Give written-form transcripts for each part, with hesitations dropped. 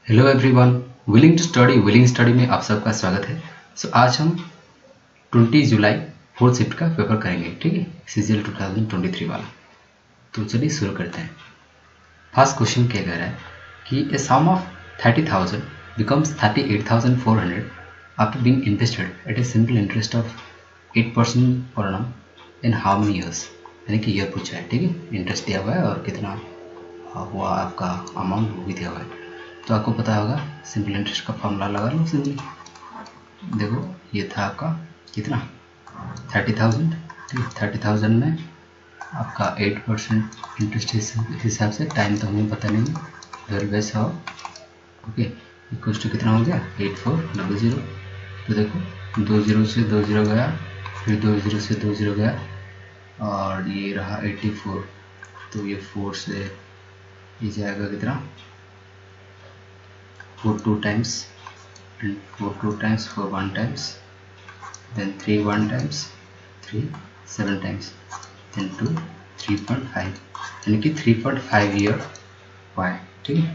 Hello everyone, willing to study willing study में आप सबका स्वागत है। आज हम 20 जुलाई फोर्थ शिफ्ट का पेपर करेंगे, ठीक है, सीजीएल 2023 वाला। तो चलिए शुरू करते हैं। फर्स्ट क्वेश्चन क्या कह रहा है कि a sum of 30,000 becomes 38,400 after being invested at a simple interest of 8% per annum in how many years. यानी कि ईयर पूछा है, ठीक है, इंटरेस्ट दिया हुआ है और कितना हुआ आपका अमाउंट वो भी दिया हुआ है। तो आपको पता होगा सिंपल इंटरेस्ट का फॉर्मूला लगा लो सिंपली। देखो ये था आपका कितना 30,000, ठीक है। 30,000 में आपका 8% इंटरेस्ट हिसाब से, टाइम तो हमें पता नहीं है, 12/100, ओके, इक्वल टू कितना हो गया 8400। तो देखो 20 से 20 गया, फिर 20 से 20 गया और ये रहा 84। तो ये 4 से ये जाएगा कितना 4 2 times and 4 2 times, 4 1 times, then 3 1 times, 3 7 times, then 2 3.5, यानी कि 3.5 ईयर हुआ है, ठीक है।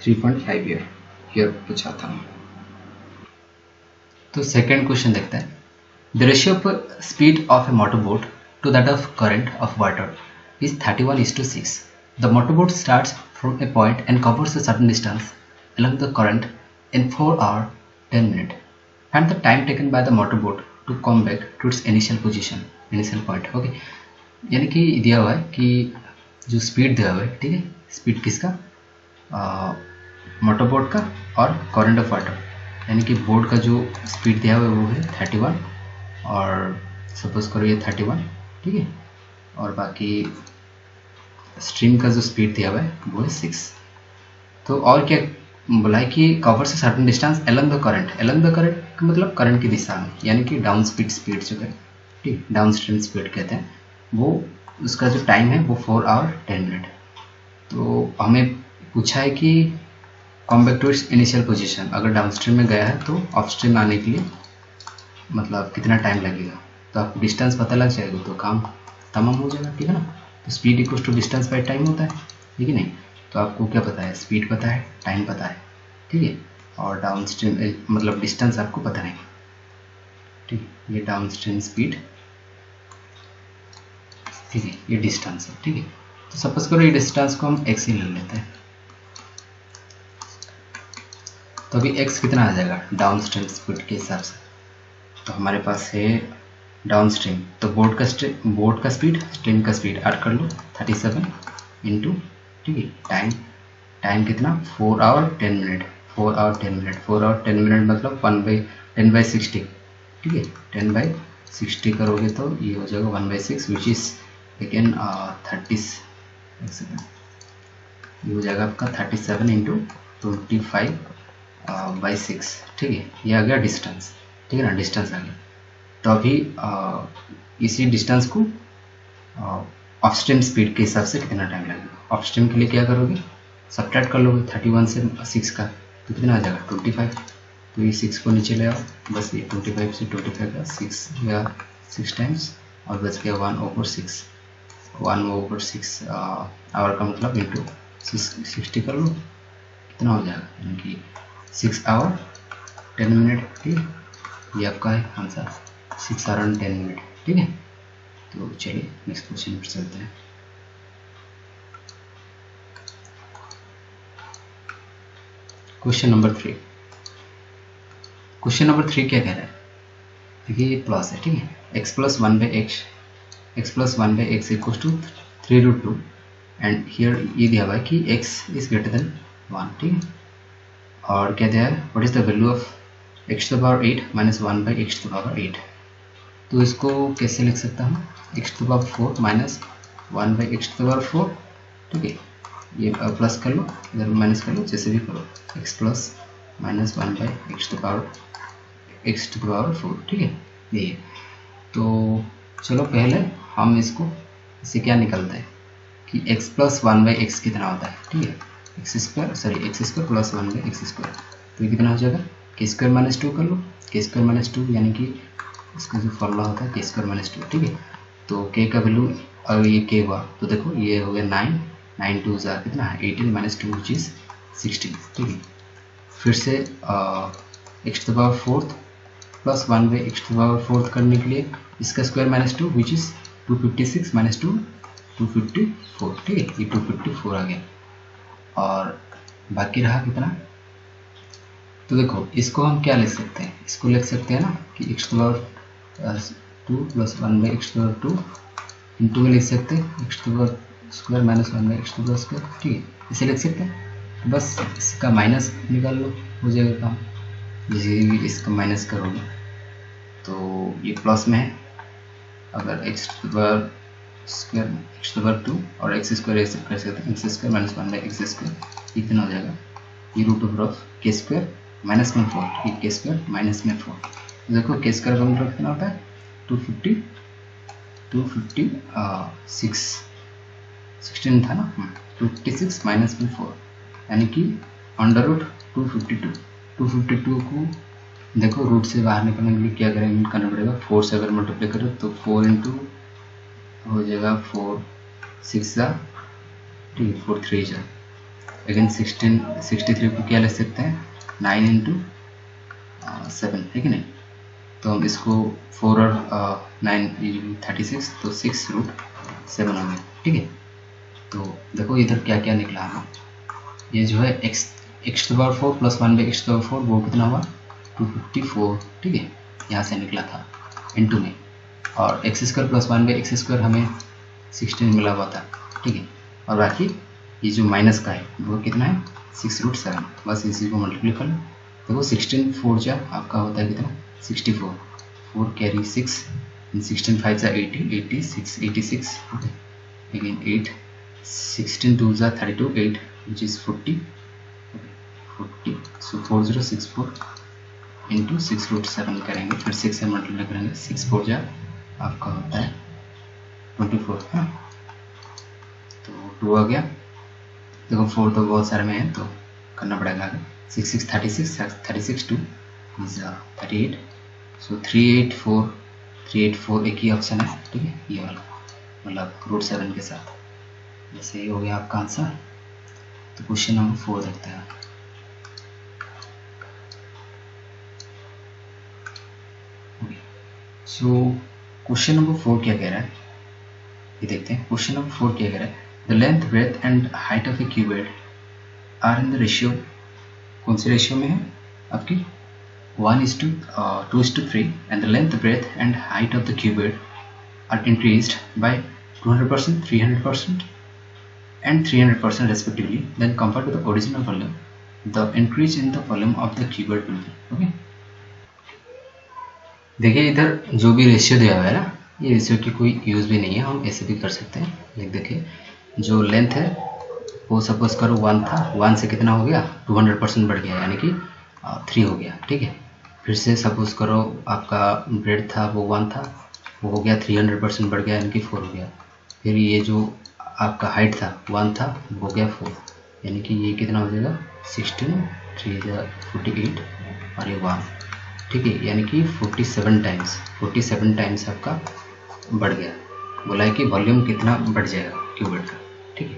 3.5 ईयर पूछा था। तो सेकेंड क्वेश्चन देखते हैं। The ratio of speed of a motor boat to that of current of water is 31:6. The motorboat starts from a point and covers a certain distance along the current in 4 hours 10 minutes. Find the time taken by the motorboat to come back to its initial position, initial point. Okay, यानी कि दिया हुआ है कि जो speed दिया हुआ है, ठीक है, स्पीड किसका, मोटरबोट का और करंट ऑफ वाटर, यानी कि बोट का जो स्पीड दिया हुआ है वो है 31 और सपोज करो ये 31, ठीक है, और बाकी स्ट्रीम का जो स्पीड दिया हुआ है वो है 6। तो और क्या बोला है कि covers a certain distance along the current. Along the current का मतलब करंट की दिशा में, यानी कि डाउन स्पीड जो है, ठीक, डाउन स्ट्रीम स्पीड कहते हैं, वो उसका जो टाइम है वो 4 आवर 10 मिनट। तो हमें पूछा है कि come back to its initial position, अगर डाउन स्ट्रीम में गया है तो अप स्ट्रीम आने के लिए मतलब कितना टाइम लगेगा। तो आपको डिस्टेंस पता लग जाएगा तो काम तमाम हो जाएगा, ठीक है ना। तो speed equal to distance by time होता है, ठीक है नहीं। तो आपको क्या पता है, स्पीड पता है, टाइम पता है, ठीक है, और डाउन स्ट्रीम मतलब डिस्टेंस आपको पता नहीं, ठीक, ये डाउन स्ट्रीम स्पीड, ठीक है, ये डिस्टेंस है, ठीक है। तो सपोज करो ये डिस्टेंस को हम एक्स ही ले लेते हैं। तो अभी एक्स कितना आ जाएगा डाउन स्ट्रीम स्पीड के हिसाब से। तो हमारे पास है डाउन स्ट्रीम, तो बोट का स्पीड स्ट्रीम का स्पीड ऐड कर लो 37 इंटू, ठीक है, टाइम कितना 4 hour 10 minute, 4 hour 10 minute, 4 hour 10 minute मतलब 10/60, ठीक है, 10/60 करोगे तो ये हो जाएगा 1/6 विच इज अगेन 30, ये हो जाएगा आपका 37 इंटू 25/6, ठीक है, ये आ गया डिस्टेंस, ठीक है ना, डिस्टेंस आ गया। तो अभी इसी डिस्टेंस को अपस्ट्रीम स्पीड के हिसाब से कितना टाइम लगेगा। अपस्ट्रीम के लिए क्या करोगे, सब्ट्रैक्ट कर लोगे 31 से 6 का, तो कितना आ जाएगा 25। तो ये 6 को नीचे ले आओ, बस ये 25 से 25 का 6 या 6 टाइम्स और बच गया 1/6, 1/6 आवर का मतलब इंटू 60 कर लो, कितना हो जाएगा, यानी कि 6 आवर 10 मिनट, ठीक है, ये आपका है आंसर 6 आवर 10 मिनट, ठीक है। तो चलिए नेक्स्ट क्वेश्चन पर चलते हैं। Question number 3। क्वेश्चन नंबर 3 क्या कह रहा है, देखिए ये प्लस है, ठीक है, x plus 1/x equals to 3√2 and here ये दिया हुआ है कि x इज ग्रेटर देन 1, ठीक है, और क्या दिया है, what is the value of x to the power 8 minus 1/x to the power 8। तो इसको कैसे लिख सकता हूँ, x to the power 4 minus 1/x to the power 4, ठीक है, ये प्लस कर लो, इधर माइनस कर लो, जैसे भी करो, x plus minus 1/x to the power 4, ठीक है, ये। तो चलो पहले हम इसको इससे क्या निकलता है कि x प्लस 1/x कितना होता है, ठीक है, x स्क्वायर प्लस 1/x², तो ये कितना हो जाएगा k² माइनस 2 कर लो, k² माइनस 2 यानी कि इसका जो फॉर्मूला होता है k² माइनस 2, ठीक है। तो k का वैल्यू और ये k हुआ, तो देखो ये हो गया 9 2 कितना है 18 माइनस 2 विच इज 16, ठीक है। फिर से x to the power fourth plus 1/x⁴ करने के लिए इसका स्क्वायर -2 विच इज़ 256 - 2 254, ठीक है, ये 254 आ गया। और बाकी रहा कितना, तो देखो इसको हम क्या लिख सकते हैं, इसको लिख सकते हैं ना कि x⁴ 2 + 1/x⁴ इंटू में लिख सकते हैं x⁴² - 1/x⁴², ठीक है, इसे लिख सकते हैं। तो बस इसका माइनस निकाल लो, हो जाएगा काम। जैसे भी इसका माइनस करोगे तो ये प्लस में है, अगर x⁴² x⁴2 और x² ऐसे कर सकते हैं, x² - 1/x², इतना हो जाएगा, ये √k² -4, ये k² -4। देखो k² का मतलब कितना होता है 16 था ना, 256 -4 यानी कि √252 को देखो रूट से बाहर निकलने के लिए क्या करेंगे, करना पड़ेगा 4 से अगर मल्टीप्लाई करो तो 4 इंटू हो जाएगा 4 6 जा, ठीक है, 4 3 जा, लेकिन 63 को क्या ले सकते हैं 9 इंटू 7, है कि नहीं। तो हम इसको 4 और 9 36, तो 6√7 हो गया, ठीक है। तो देखो इधर क्या क्या निकला हमें, ये जो है x⁴ प्लस 1/x⁴ वो कितना हुआ 254, ठीक है, यहाँ से निकला था इनटू में, और x² प्लस 1/x² हमें 16 मिला हुआ था, ठीक है। और बाकी ये जो माइनस का है वो कितना है 6√7, बस इसी को मल्टीप्लाई कर लो। देखो 16 4 जा आपका होता है कितना 64, 4 कैरी 6, 16 5 जा 80 86, अगेन 8, 16 2 जा 32, 8 which is 40, so 4064 इंटू 6√7 करेंगे, फिर 6 से मल्टीप्लाई करेंगे, 6 4 जा आपका होता है 24, हाँ, तो 2 आ गया। देखो 4 तो बहुत सारे में है तो करना पड़ेगा आगे, 6 6 36 2 is 38, सो 384 एक ही ऑप्शन है, ठीक है, ये वाला मतलब √7 के साथ। जैसे ये हो गया आपका आंसर। तो क्वेश्चन नंबर 4 देखते हैं। सो क्वेश्चन नंबर 4 क्या कह रहा है, ये देखते हैं। क्वेश्चन नंबर 4 क्या कह रहा है, the length breadth and height of a cuboid are in the ratio, कौन से रेशियो में है आपकी 1:2:3, and the length breadth and height of the cuboid are increased by 200%, 300% and 300% respectively, then compared to the original volume, the increase in the volume of the cuboid will be, okay। देखिए इधर जो भी ratio दिया हुआ है ना, ये ratio की कोई यूज़ भी नहीं है, हम ऐसे भी कर सकते हैं। देखिए जो लेंथ है वो सपोज करो 1 था, 1 से कितना हो गया 200% बढ़ गया, यानी कि 3 हो गया, ठीक है। फिर से सपोज करो आपका ब्रेड था वो 1 था, वो हो गया 300% बढ़ गया, यानी कि 4 हो गया। फिर ये जो आपका हाइट था 1 था, वो हो गया 4, यानी कि ये कितना हो जाएगा 16 3 48 और ये 1, ठीक है, यानी कि 47 टाइम्स आपका बढ़ गया। बोला है कि वॉल्यूम कितना बढ़ जाएगा क्यूबॉइड का, ठीक है।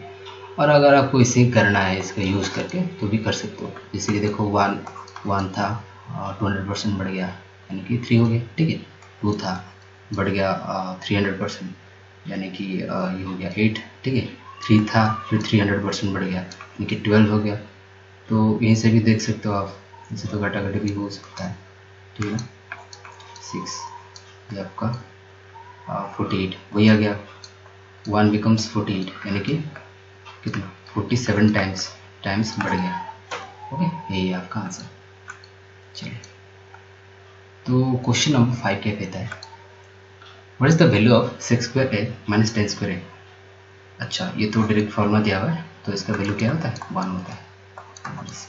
और अगर आपको इसे करना है इसका यूज़ करके तो भी कर सकते हो। जैसे कि देखो 1 था 200% बढ़ गया, यानी कि 3 हो गया, ठीक है। 2 था बढ़ गया 300%, यानी कि ये हो गया 8, ठीक है। 3 था फिर 300% बढ़ गया, यानी कि 12 हो गया। तो यहीं से भी देख सकते हो आप, इसे तो घटाघटी भी हो सकता है, ठीक है ना। 6 ये आपका 48 वही आ गया, 1 बिकम्स 48, यानी कि कितना 47 टाइम्स बढ़ गया, ओके, यही है आपका आंसर। चलिए तो क्वेश्चन नंबर 5 क्या कहता है, what is the value of sec² a minus 10² a। अच्छा ये तो डायरेक्ट फॉर्मूला दिया हुआ है, तो इसका वैल्यू क्या होता है 1 होता है।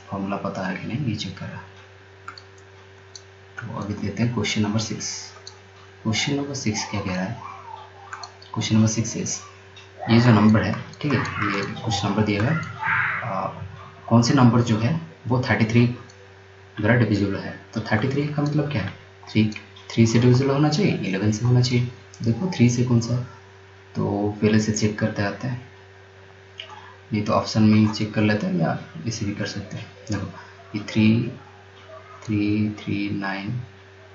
फॉर्मूला पता है कि नहीं ये चेक करा। तो अभी देते हैं क्वेश्चन नंबर 6। क्वेश्चन नंबर 6 क्या कह रहा है, क्वेश्चन नंबर 6 इज, ये जो नंबर है, ठीक है, ये कुछ नंबर दिया हुआ है, कौन से नंबर जो है वो 33 द्वारा डिविजिबल है। तो 33 का मतलब क्या है, 3 से डिविजिबल होना चाहिए, 11 से होना चाहिए। देखो 3 से कौन सा, तो पहले से चेक करते आते हैं, नहीं तो ऑप्शन में चेक कर लेते हैं या इसे भी कर सकते हैं। देखो ये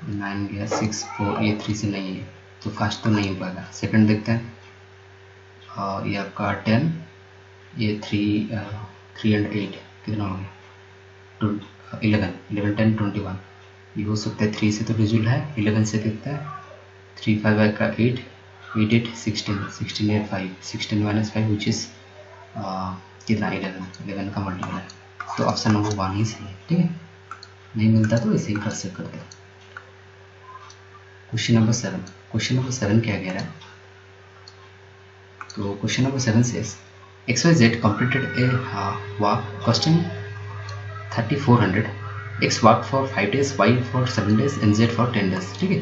9 गया 6 4, ये 3 से नहीं है तो फर्स्ट तो नहीं हो पाएगा। सेकंड देखते हैं, ये आपका 10, ये 3 एंड 8 कितना हो गया 11 10 21, ये हो सकता है 3 से तो डिजिट है, 11 से कितना है 3 5 का 8 8 8 16 16 8 5 16 माइनस 5 विच इज़ कितना 11 का मल्टीपल है, तो ऑप्शन नंबर 1 ही सही है। ठीक है, नहीं मिलता तो इसे ही कर से करते हैं। क्वेश्चन नंबर 7 क्या कह रहा है, तो question number 7 says XYZ completed a walk costing 3400, X walked for 5 days, Y for 7 days and Z for 10 days। ठीक है,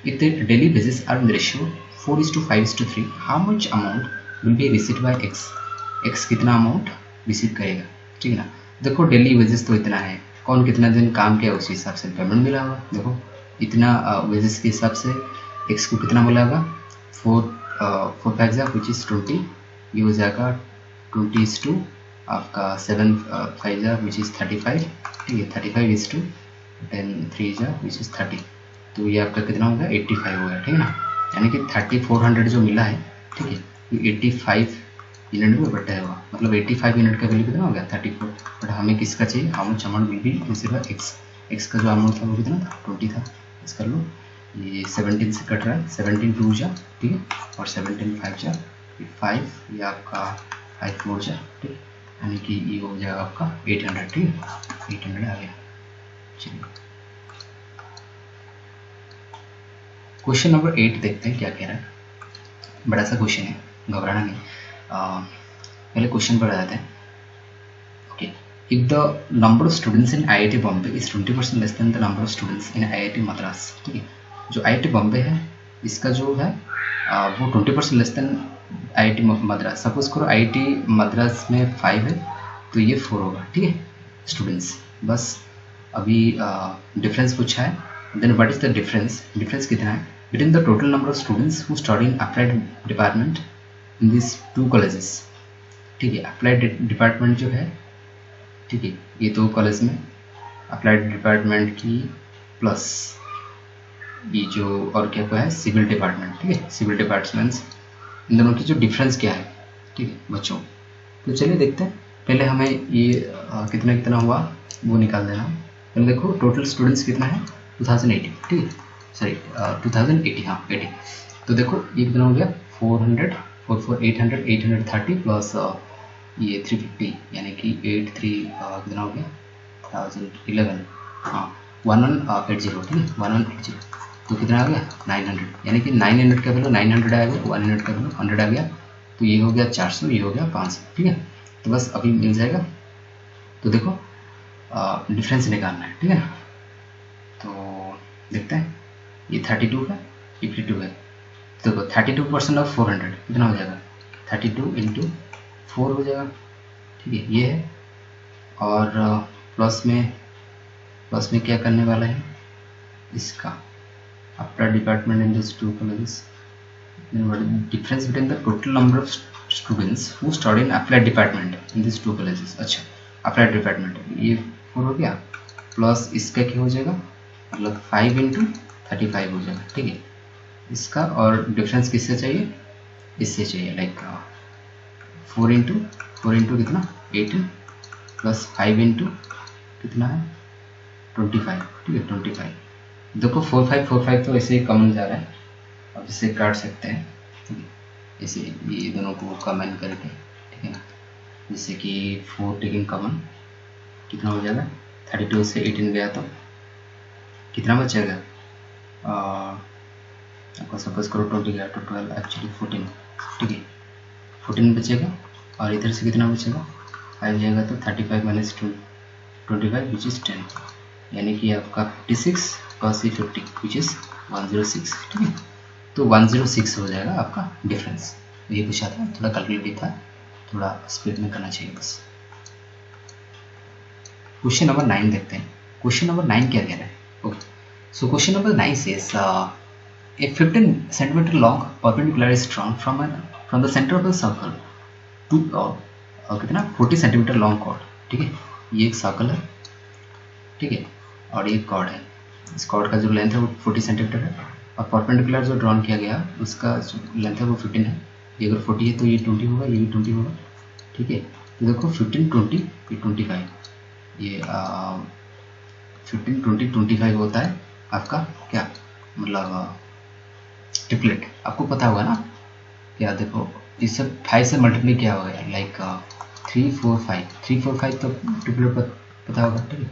if the daily wages are in the ratio 4:5:3, how much amount will be received by X? X कितना amount receive करेगा। ठीक है ना, देखो daily wages तो इतना है, कौन कितना दिन काम किया उसी हिसाब से पेमेंट मिला होगा। देखो इतना वेजेस के हिसाब से X को कितना मिला होगा 4 5 विच इज़ 20, ये हो जाएगा 20 आपका 7 5 विच इज़ 35। ठीक है, 35:10 3 विच इज़ 30, तो ये आपका कितना होगा 85 होगा। ठीक है ना, यानी कि 3400 जो मिला है, ठीक है, ये 85 यूनिट में बटा हुआ, मतलब 85 यूनिट का वैल्यू कितना हो गया 34। बट हमें किसका चाहिए, how much amount will be received x का जो अमाउंट था वो कितना था 20 था। इस कर लो, ये 17 से कट रहा है, 17 2 जा, ठीक है, और 17 5 जा 5, ये आपका 5 4 जा, ठीक है, यानी कि ये हो जाएगा आपका 800। ठीक है, 800 आ गया। चलिए क्वेश्चन नंबर 8 देखते हैं क्या कह रहा है। बड़ा सा क्वेश्चन है, घबराना नहीं, पहले क्वेश्चन पर आ जाते हैं। Okay, if the number of students in IIT Bombay is 20% less than the number of students in IIT Madras. ठीक है, जो IIT बॉम्बे है इसका जो है वो 20% less than IIT Madras. Suppose करो IIT मद्रास में 5 है तो ये 4 होगा। ठीक है, स्टूडेंट्स, बस अभी डिफरेंस पूछा है, then what is the difference कितना है between the total number of students who study in applied department in this 2 colleges. ठीक है, अप्लाइड डिपार्टमेंट जो है, ठीक है, ये 2 कॉलेज में अप्लाइड डिपार्टमेंट की प्लस ये जो और क्या है सिविल डिपार्टमेंट। ठीक है, सिविल डिपार्टमेंट्स, इन दोनों की जो डिफरेंस क्या है। ठीक है बच्चों, तो चलिए देखते हैं। पहले हमें ये कितना कितना हुआ वो निकाल देना। पहले देखो टोटल स्टूडेंट्स कितना है 2080। ठीक है, सॉरी 2080, हाँ 80। तो देखो ये कितना हो गया 400 4 4 800 830 प्लस ये 350, यानी कि 83 कितना हो गया 1011, हाँ 1180। ठीक है, 1180, तो कितना आ गया 900, यानी कि 900 का वैल्यू 900 आ गया, 100 का वैल्यू 100 आ गया, तो ये हो गया 400, ये हो गया 500। ठीक है, तो बस अभी मिल जाएगा। तो देखो डिफरेंस निकालना है। ठीक है, तो देखते हैं, ये 32 है, 52 है, तो देखो 32% ऑफ 400 कितना हो जाएगा 32 इंटू 4 हो जाएगा। ठीक है, ये है, और प्लस में क्या करने वाला है इसका applied department in this 2 colleges, difference between the total number of students who study in applied department in this 2 colleges. अच्छा, अप्लाइड डिपार्टमेंट ये 4 हो गया, प्लस इसका क्या हो जाएगा, मतलब 5 इंटू 35 हो जाएगा। ठीक है, इसका और डिफरेंस किससे चाहिए, इससे चाहिए, लाइक 4 इंटू कितना 18 प्लस 5 इंटू कितना है 25। ठीक है, 25। देखो 4 5 4 5 तो ऐसे ही कॉमन जा रहा है, अब इसे काट सकते हैं। ठीक है, ऐसे ये दोनों को कॉमन करके, ठीक है ना, जैसे कि 4 टेकिंग कॉमन कितना हो जाएगा 32 से 18 गया तो कितना बचेगा, आपको सपोज करो 20 गया तो 12 एक्चुअली 14। ठीक है, 14 बचेगा, और इधर से कितना बचेगा 5 जाएगा, तो 35 माइनस 25 विच इज़ 10, यानी कि आपका 56 प्लस 50 विच इज़ 106। ठीक है, तो 106 हो जाएगा आपका डिफरेंस। ये पूछा था, थोड़ा कैलकुलेटिव था, थोड़ा स्पीड में करना चाहिए बस। क्वेश्चन नंबर 9 देखते हैं। क्वेश्चन नंबर 9 क्या कह रहा है। Okay, so question number 9 says a 15 centimeter long perpendicular is drawn from the center of the circle to कितना 40 सेंटीमीटर लॉन्ग कॉर्ड। ठीक है, ये एक सर्कल है, ठीक है, और ये कॉर्ड है, इस कॉर्ड का जो लेंथ है वो 40 सेंटीमीटर है, और परपेंडिकुलर जो ड्रॉन किया गया उसका जो लेंथ है वो 15 है। ये अगर 40 है तो ये 20 होगा, ये भी 20 होगा, ठीक है। तो देखो 15 20 ये 25, ये 15 20 25 होता है आपका क्या मतलब ट्रिपलेट, आपको पता होगा ना क्या। देखो इससे 5 से मल्टीप्लाई किया होगा लाइक 3 4 5 3 4 5 तो ट्रिपलेट पता होगा, ठीक है।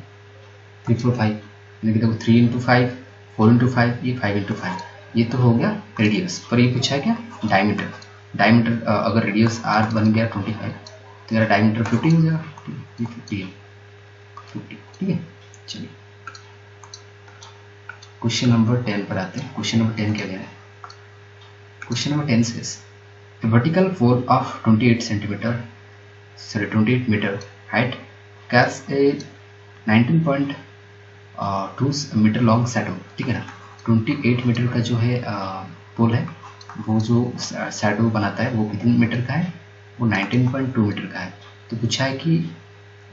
3 4 5 यानी कि देखो 3 इंटू 5 4 इंटू 5 ये 5 इंटू 5, ये तो हो गया रेडियस। पर ये पूछा है क्या डायमीटर, डायमीटर अगर रेडियस आर बन गया 25 तो यार डायमीटर 50 हो जाएगा, ये 50 है 50, ठीक है। चलिए क्वेश्चन नंबर 10 पर आते हैं। क्वेश्चन नंबर 10 क्या कह रहा है, question number 10 says a vertical pole of 28 meter height casts a 19.2 metre long shadow, ठीक है ना। 28 मीटर का जो है पोल है, वो जो शैडो बनाता है वो कितने मीटर का है, वो 19.2 मीटर का है। तो पूछा है कि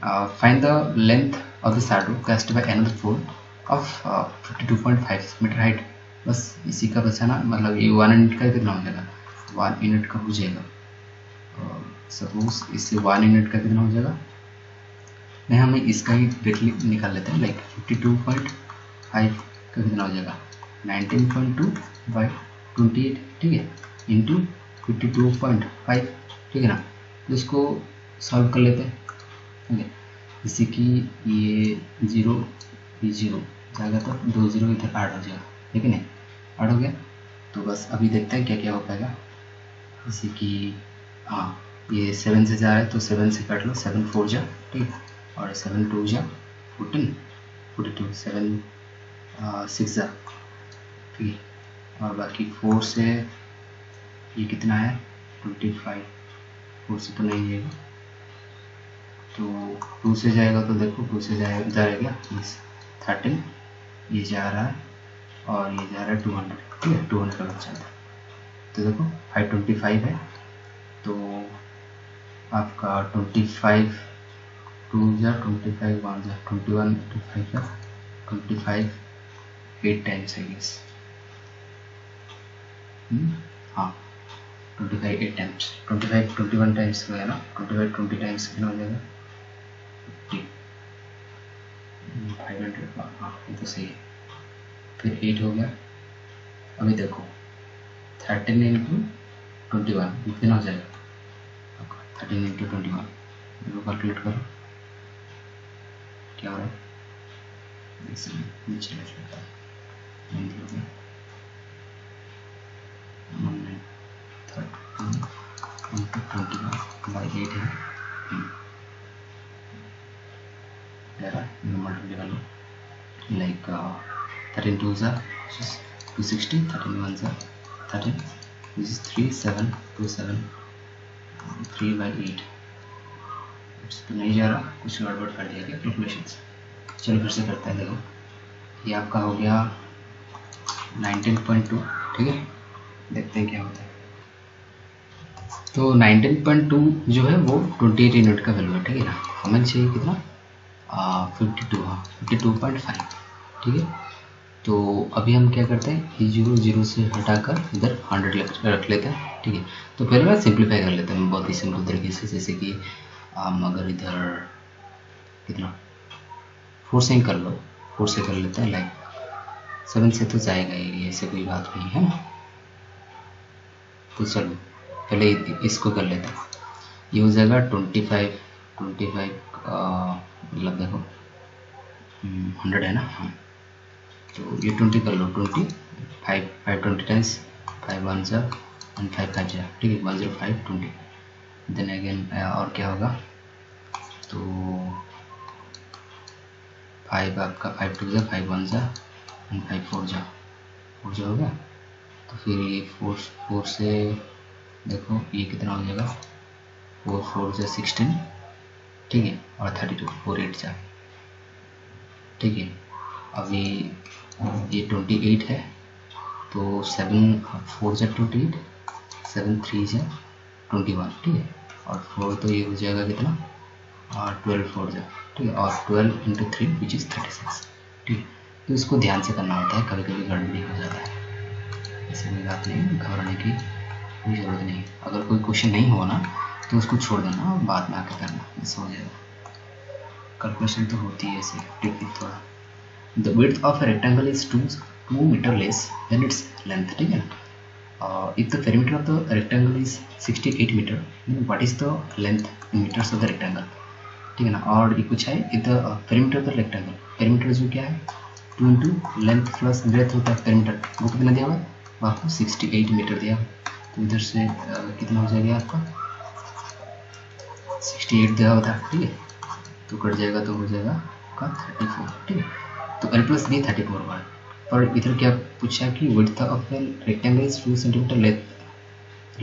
find the length of the shadow cast by another pole of 52.5 metre height. बस इसी का बचाना, मतलब ये 1 यूनिट का कितना हो जाएगा, 1 यूनिट का हो जाएगा। सपोज इससे 1 यूनिट का कितना हो जाएगा, नहीं हमें इसका ही डायरेक्टली निकाल लेते हैं, लाइक 52.5 का कितना हो जाएगा 19.2 बाई 28, ठीक है, इंटू 52.5, ठीक है ना। तो इसको सॉल्व कर लेते हैं, ठीक है। जैसे कि ये 0 ये 0 जाएगा तो 2 0 इधर ऐड हो जाएगा, ठीक है नहीं, ऐड हो गया। तो बस अभी देखते हैं क्या क्या हो पाएगा। जैसे कि हाँ ये 7 से जा रहा है तो 7 से काट लो, 7 4 जा, ठीक, और 7 2 जा 14 42 7 6 जा, ठीक है। और बाकी 4 से ये कितना है 25, 4 से तो नहीं जाएगा, तो 2 से जाएगा तो देखो 2 से जाएगा 13, ये जा रहा है और ये जा रहा है 200, ठीक है, 200 का बच्चा था। तो देखो 525 है, तो आपका 25 2 जा 25 1 जा 21 25 है, 25 8 टाइम्स है गेस, हाँ 25 8 टाइम्स, 25 21 टाइम्स हो गया ना, 25 20 टाइम्स कितना हो जाएगा 500, हाँ ये तो सही है। फिर 8 हो गया, अभी देखो 13 इंटू 21 कितना हो जाएगा 13 इंटू 21, इसको कैलकुलेट करो क्या हो रहा है, नीचे लिख लेता है 21 बाई 8 है, like 13 2 is 260, 13 1 is 13, this is 3 7 2 7 3 by 8, तो नहीं जा रहा, कुछ गड़बड़ कर दिया क्या कैलकुलेशन। चलो फिर से करते हैं, देखो ये आपका हो गया 19.2, ठीक है, देखते हैं क्या होता है। तो 19.2 जो है वो 28 यूनिट का वैल्यू है, ठीक है ना। हमें चाहिए कितना 52, हाँ 52.5, ठीक है। तो अभी हम क्या करते हैं, ये 0 0 से हटाकर इधर 100 रख लेते हैं, ठीक है। तो पहले मैं सिंप्लीफाई कर लेता हूँ बहुत ही सिंपल तरीके से, जैसे कि हम अगर इधर कितना 4 से ही कर लो, 4 से कर लेते हैं, लाइक 7 से तो जाएगा ये, ऐसे कोई बात नहीं है ना। तो चलो पहले इसको कर लेते हैं, ये हो जाएगा 25 मतलब देखो 100 है ना, हाँ तो ये 20 कर लो, 20 5 20 टाइम्स 5 1 जा एंड 5 5 जा, ठीक है 105 20। देन अगेन और क्या होगा, तो 5 आपका 5 2 जा 5 1 जा एंड 5 4 जा होगा। तो फिर ये 4 से देखो ये कितना हो जाएगा 4 4 जा 16, ठीक है, और 32 4 8 जा, ठीक है। अभी ये 28 है, तो 7 4 जा 28, 7 3 जा 21, ठीक है, और 4 तो ये हो जाएगा कितना 12 4 जा ठीक है, और 12 इंटू 3 विच इज़ 36। ठीक है, तो इसको ध्यान से करना होता है, कभी कभी गड़बड़ी हो जाता है, ऐसे कोई बात नहीं, घबराने की कोई ज़रूरत नहीं। अगर कोई क्वेश्चन नहीं हो ना तो उसको छोड़ देना और बाद में आके करना, ऐसा हो जाएगा। कैलकुलेशन तो होती है ऐसे टिक थोड़ा। The width of a rectangle is 2 metre less than its length. ठीक है ना, if the perimeter of the rectangle is 68 meter, then what is the length in meters of the rectangle? ठीक है ना, और ये कुछ है if the perimeter of the rectangle, perimeter जो क्या है 2 इंटू लेंथ प्लस ब्रेथ होता है perimeter, वो कितना दिया हुआ है, वो आपको 68 मीटर दिया हुआ है। तो इधर से कितना हो जाएगा आपका 68 दिया हुआ था। ठीक है, तो कट जाएगा तो हो जाएगा आपका 34। ठीक है, तो l प्लस बी 34 हुआ। और इधर क्या पूछा कि width of a rectangle is 2 centimetre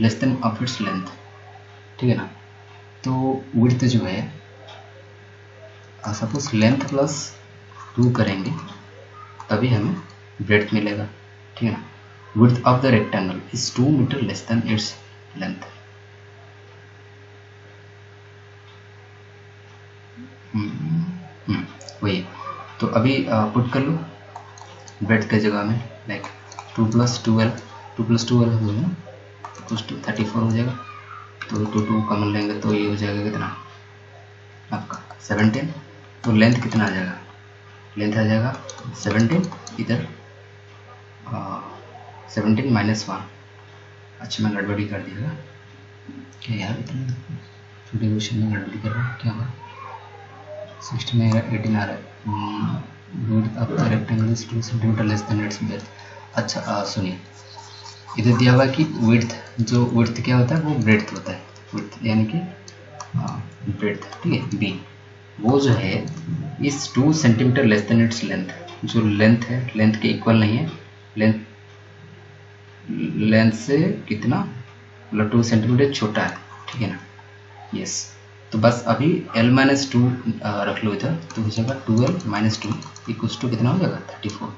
less than of its length. ठीक है ना, तो विड्थ जो है सपोज लेंथ प्लस 2 करेंगे तभी हमें ब्रेड्थ मिलेगा। ठीक है ना, width of the rectangle is 2 metre less than its length. वही, तो अभी पुट कर लो ब्रेड्थ के जगह में, लाइक 2 + 12 हो जाएगा, प्लस 2 34 हो जाएगा। तो 2 कॉमन लेंगे तो ये हो जाएगा कितना आपका 17। तो लेंथ कितना आ जाएगा, लेंथ आ जाएगा 17, इधर 17 - 1। अच्छा मैं गड़बड़ी कर दिया क्या यार, इतना छोटे क्वेश्चन में गड़बड़ी कर रहा हूँ क्या हुआ, 16 में 18 आ रहा है। Width of the rectangle is 2 centimetre less than it's breadth. अच्छा सुनिए, इधर दिया हुआ है कि विड्थ, जो विड्थ क्या होता है वो ब्रेड्थ होता है, विड्थ यानी कि ब्रेड्थ। ठीक है, बी वो जो है इस 2 centimetre less than its length, जो लेंथ है लेंथ के इक्वल नहीं है, लेंथ से कितना मतलब 2 सेंटीमीटर छोटा है। ठीक है ना, यस। तो बस अभी l - 2 रख लो इधर, तो हो जाएगा 2l - 2 इक्वल्स टू कितना हो जाएगा 34।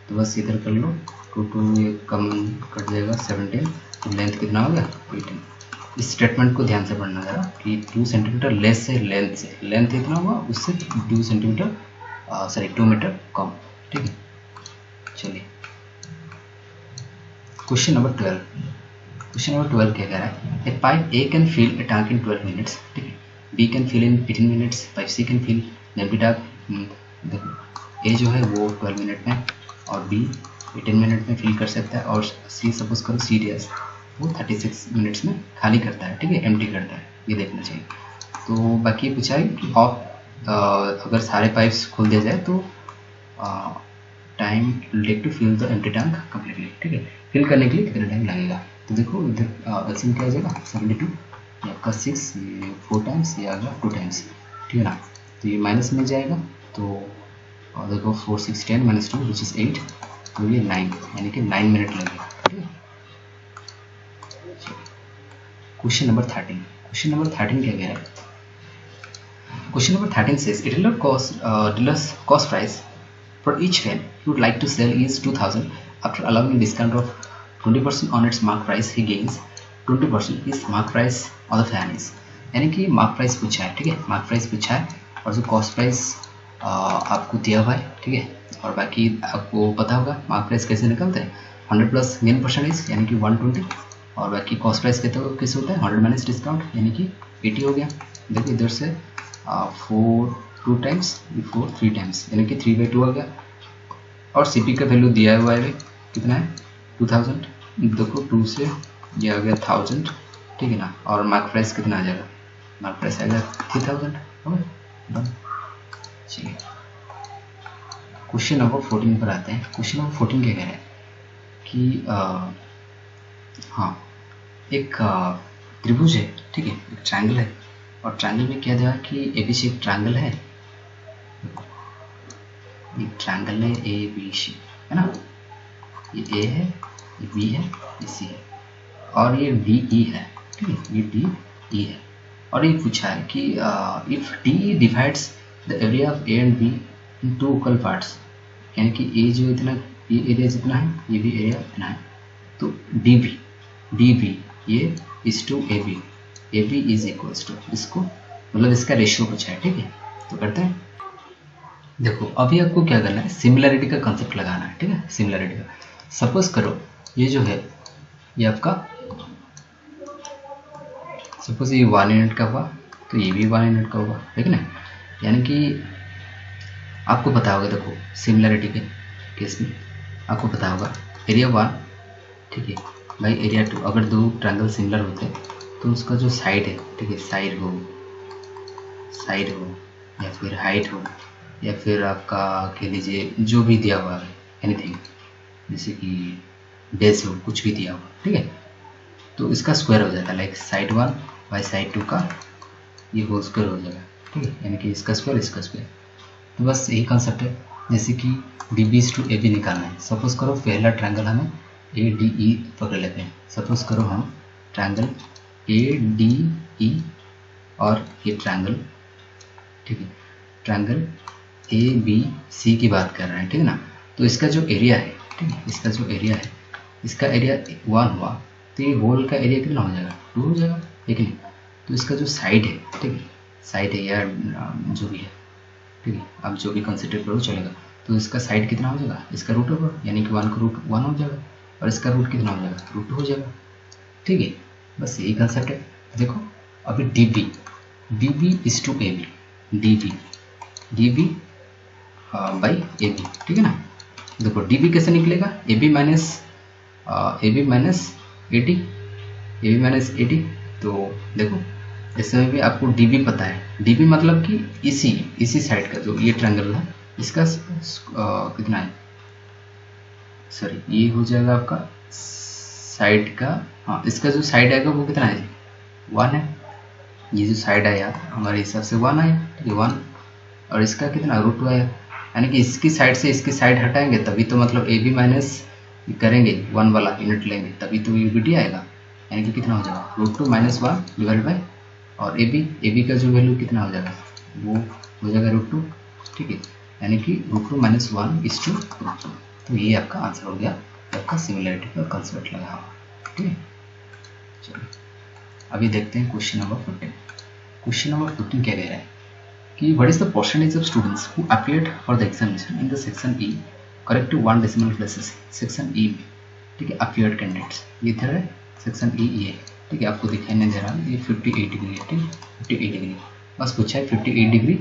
तो बस इधर कर लो 2 ये कम कट जाएगा 17, तो लेंथ कितना हो गया 18। इस स्टेटमेंट को ध्यान से पढ़ना ज़रा कि 2 सेंटीमीटर लेस है लेंथ से, लेंथ इतना हुआ उससे 2 सेंटीमीटर 2 मीटर कम। ठीक है, चलिए क्वेश्चन नंबर 12। क्वेश्चन नंबर 12 क्या कह रहा है, a pipe A can fill a tank in 12 minutes. ठीक है, B can fill in 18 minutes, pipe C can fill empty tank. देखो ए जो है वो 12 मिनट में और बी 18 मिनट में फिल कर सकता है, और सी सपोज करो सी डी एस वो 36 मिनट्स में खाली करता है। ठीक है, एम्प्टी करता है, ये देखना चाहिए। तो बाकी पूछा है कि अगर सारे पाइप्स खोल दिया जाए तो time take to fill the empty tank completely. ठीक है, फिल करने के लिए कितना टाइम लगेगा, तो देखो इधर एलसीएम क्या आ जाएगा 72, ये आपका 6, ये 4 टाइम्स, ये आ गया 2 टाइम्स। ठीक है ना, तो ये माइनस में जाएगा, तो देखो 4 6 10 - 2 विच इज़ 8, तो ये 9 यानी कि 9 मिनट लगेगा। ठीक है, क्वेश्चन नंबर 13। क्वेश्चन नंबर 13 क्या कह रहा है, question number 13 says a dealer's cost price for each fan he would like to sell is 2000. After allowing a discount of 20% on its mark price, he gains 20%. His mark price on the fan is, यानी कि mark price पूछा है। ठीक है, mark price पूछा है और जो कॉस्ट प्राइस आपको दिया हुआ है। ठीक है, और बाकी आपको पता होगा मार्क प्राइस कैसे निकलते हैं, 100 प्लस गेन परसेंटेज यानी कि 120, और बाकी कॉस्ट प्राइस कैसे होता है 100 माइनस डिस्काउंट यानी कि 80 हो गया। देखो इधर से 4 2 टाइम्स, 4 3 टाइम्स यानी कि 3/2 आ गया, और सीपी का वैल्यू दिया हुआ है कितना है 2000। देखो 2 से ये आ गया 1000। ठीक है ना, और मार्क प्राइस कितना आ जाएगा, मार्क प्राइस आएगा 3000। चलिए क्वेश्चन नंबर 14 पर आते हैं। क्वेश्चन नंबर 14 क्या कह रहा है कि हाँ एक त्रिभुज है। ठीक है, एक ट्रायंगल है, और ट्रायंगल में क्या दिया कि ए बी सी एक ट्रायंगल है, एक ट्रायंगल है ए बी सी है ना, ये ए है, ये बी है, ये सी है, और ये डी ई है। ठीक है, ये डी ई है, और ये पूछा है कि if D divides the area of A and be in 2 equal parts, यानी कि ए जो इतना ये एरिया जितना है ये भी एरिया इतना है, तो डी बी ये is to A B is equals to, इसको मतलब इसका रेशियो पूछा है। ठीक है, तो करते हैं। देखो अभी आपको क्या करना है, सिमिलरिटी का कंसेप्ट लगाना है, ठीक है। सिमिलरिटी का सपोज करो ये जो है ये आपका, सपोज ये 1 यूनिट का हुआ तो ये भी 1 यूनिट का होगा, ठीक है ना। यानी कि आपको पता होगा, देखो सिमिलरिटी के केस में आपको पता होगा एरिया 1, ठीक है भाई, एरिया 2, अगर दो ट्रायंगल सिमिलर होते हैं तो उसका जो साइड है, ठीक है, साइड हो या फिर हाइट हो या फिर आपका कह लीजिए जो भी दिया हुआ है एनीथिंग, जैसे कि बेस हो, कुछ भी दिया हुआ, ठीक है, तो इसका स्क्वायर हो जाता है, लाइक साइड 1 बाई साइड 2 का ये होल स्क्वायर हो जाएगा, ठीक है, यानी कि इसका स्क्वायर। तो बस यही कंसेप्ट है। जैसे कि D B to A B निकालना है, सपोज करो पहला ट्रायंगल हमें ए डी ई पकड़ लेते हैं। सपोज करो हम ट्रायंगल ए डी ई और ये ट्रायंगल, ठीक है, ट्रायंगल ए बी सी की बात कर रहे हैं, ठीक है ना। तो इसका जो एरिया है, ठीक है, इसका जो एरिया है, इसका एरिया 1 हुआ तो ये होल का एरिया कितना हो जाएगा, 2 हो जाएगा, ठीक है। तो इसका जो साइड है, ठीक है, साइड है या जो भी है, ठीक है, आप जो भी कंसिडर करो चलेगा। तो इसका साइड कितना हो जाएगा, इसका रूट ओवर, यानी कि 1 का रूट 1 हो जाएगा और इसका रूट कितना हो जाएगा, रूट 2 हो जाएगा, ठीक है। बस यही कंसेप्ट है। देखो अभी D B is to A B, D B by A B, ठीक है ना। देखो डी बी कैसे निकलेगा, A B minus A B minus A D. तो देखो इसमें भी आपको डी बी पता है, डी बी मतलब कि इसी साइड का जो ये ट्रायंगल है इसका कितना है, सॉरी ये हो जाएगा आपका साइड का, हाँ इसका जो साइड आएगा वो कितना है, 1 है। ये जो साइड आया हमारे हिसाब से 1 आया, ठीक है 1, और इसका कितना रूट 2 आया, यानी कि इसकी साइड से इसकी साइड हटाएंगे तभी तो मतलब ए बी माइनस करेंगे 1 वाला यूनिट लेंगे तभी तो यू बी डी आएगा, यानी कि कितना हो जाएगा रूट 2 माइनस 1 डिवाइड बाई, और ए बी का जो वैल्यू कितना हो जाएगा वो हो जाएगा रूट 2, ठीक है, यानी कि root 2 minus 1 is to root 2। तो ये आपका आंसर हो गया, आपका सिमिलरिटी का कंसेप्ट लगा हुआ, ठीक है। चलो अभी देखते हैं क्वेश्चन नंबर 14। क्वेश्चन नंबर 14 क्या कह रहा है कि what is the percentage of students who appeared for the examination in the section E correct to 1 decimal places, section E में, ठीक है, अपीयर्ड कैंडिडेट्स, ये इधर है सेक्शन ई ये, ठीक है, आपको दिखाई नहीं दे रहा है, ये 58 डिग्री है, ठीक है 58 डिग्री, बस पूछा है 58 डिग्री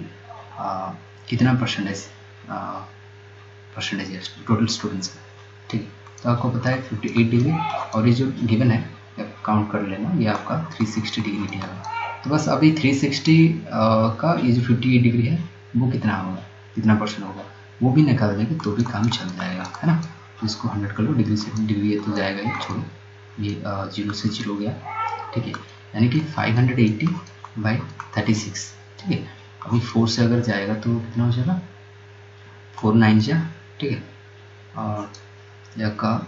कितना परसेंटेज है टोटल स्टूडेंट्स का, ठीक है। तो आपको पता है 58 डिग्री और ये जो गिवन है आप काउंट कर लेना, ये आपका 360 डिग्री दिया है। तो बस अभी 360 का ये जो 58 डिग्री है वो कितना होगा, कितना परसेंट होगा वो भी निकाल देंगे तो भी काम चल जाएगा, है ना। तो इसको 100 कर लो, डिग्री से डिग्री है तो जाएगा ये, छोड़ो ये 0 से 0 हो गया, ठीक है, यानी कि 580 बाई 36, ठीक है। अभी 4 से अगर जाएगा तो कितना हो जाएगा 4 9 जा, ठीक है, और या का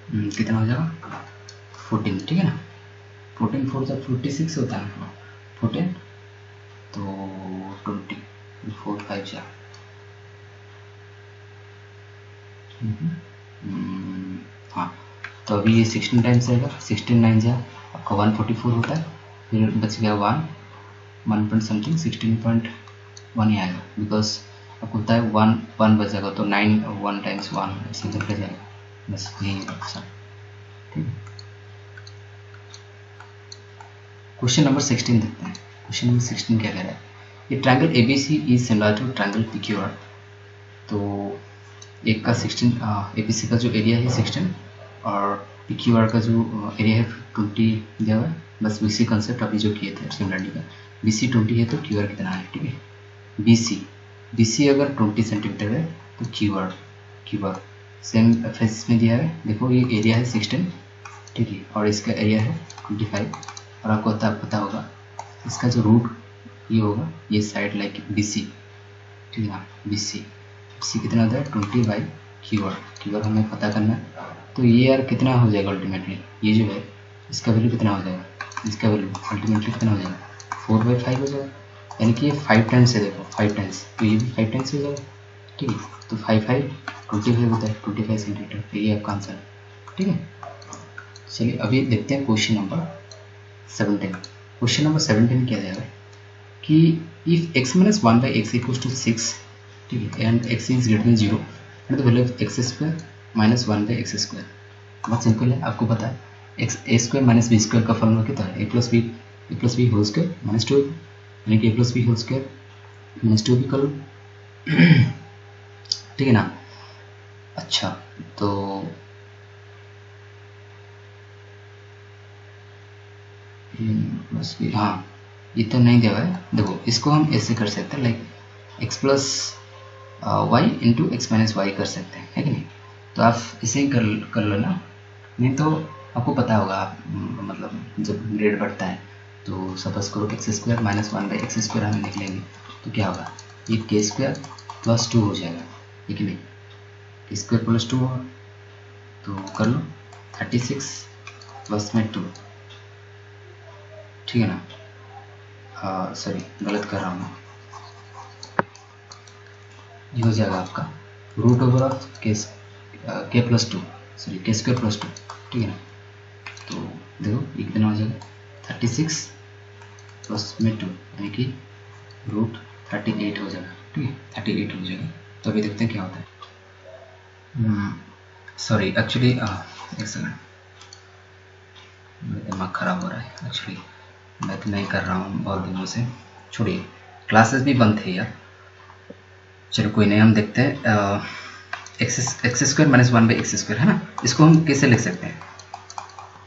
कितना हो जाएगा 14, ठीक है ना, 14 4 जब 56 होता है ना, 14 तो 20 4 5 जा, हाँ तो अभी ये 16 टाइम्स आएगा, 16 9 जा आपका 144 होता है, फिर बच गया 1 पॉइंट समथिंग 16.1 ही आएगा, बिकॉज आपको पता है 1 बचेगा तो 9 1 टाइम्स 1 ऐसे करके जाएगा, बस यही ऑप्शन, ठीक है। क्वेश्चन नंबर 16 देखते हैं। क्वेश्चन नंबर 16 क्या कह रहा है, ये triangle A B C is similar to triangle P Q R. तो एक का 16 ए बी सी का जो एरिया है 16 और पी क्यू आर का जो एरिया है 20 दिया हुआ है, बस बी सी कंसेप्ट अभी जो किए थे सिमिलरिटी का, बी सी 20 है तो क्यू आर कितना है, ठीक है, बी सी अगर 20 सेंटीमीटर है तो क्यू आर सेम फेस में दिया है, देखो ये एरिया है 16, ठीक है, और इसका एरिया है 25, और आपको पता होगा इसका जो रूट ये होगा ये साइड लाइक बी सी, ठीक है ना, बी सी कितना होता है 20 बाई क्यू आर हमें पता करना है। तो ये यार कितना हो जाएगा अल्टीमेटली, ये जो है इसका वैल्यू कितना हो जाएगा, इसका वैल्यू अल्टीमेटली कितना हो जाएगा 4/5 हो जाएगा, यानी कि ये 5 टाइम्स है, देखो 5 टाइम्स, तो ये भी 5 टाइम्स हो जाएगा, ठीक है। तो 5 5 25 होता है 25 सेंटीमीटर, तो ये आपका आंसर है, ठीक है। चलिए अभी देखते हैं क्वेश्चन नंबर 17। क्वेश्चन नंबर 17 क्या दे रहा है कि if x minus 1 by x equals to 6, ठीक है, and x is greater than 0 and the value of x square minus 1 by x square. बहुत सिंपल है, आपको पता है x a square minus b square का फॉर्मूला कितना है, a plus b whole square minus 2, यानी कि a plus b whole square minus 2 भी कर लो, ठीक है ना। अच्छा, तो प्लस बी, हाँ ये तो नहीं दिया हुआ है, देखो इसको हम ऐसे कर सकते हैं, like x plus y into x minus y कर सकते हैं, है कि नहीं। तो आप इसे ही कर लो ना, नहीं तो आपको पता होगा, आप मतलब जब ग्रेड बढ़ता है तो सपोज करो x square minus 1 by x square हम लिख लेंगे, तो क्या होगा, ये के स्क्वायर प्लस 2 हो जाएगा, है कि नहीं, के स्क्वायर प्लस 2 होगा, तो कर लो 36 प्लस में 2, ठीक है ना। सॉरी गलत कर रहा हूँ मैं, ये हो जाएगा आपका रूट ओवर ऑफ के प्लस 2, सॉरी के स्क्वायर प्लस 2, ठीक है ना। तो देखो ये कितना हो जाएगा 36 प्लस में 2, यानी कि रूट 38 हो जाएगा, ठीक है 38 हो जाएगा। तो अभी देखते हैं क्या होता है। सॉरी एक्चुअली एक सेकंड, मेरा दिमाग खराब हो रहा है, एक्चुअली मैं तो नहीं कर रहा हूँ बहुत दिनों से, छोड़िए क्लासेस भी बंद थे यार। चलो कोई नहीं, हम देखते हैं x square minus 1 by x square, है ना, इसको हम कैसे लिख सकते हैं,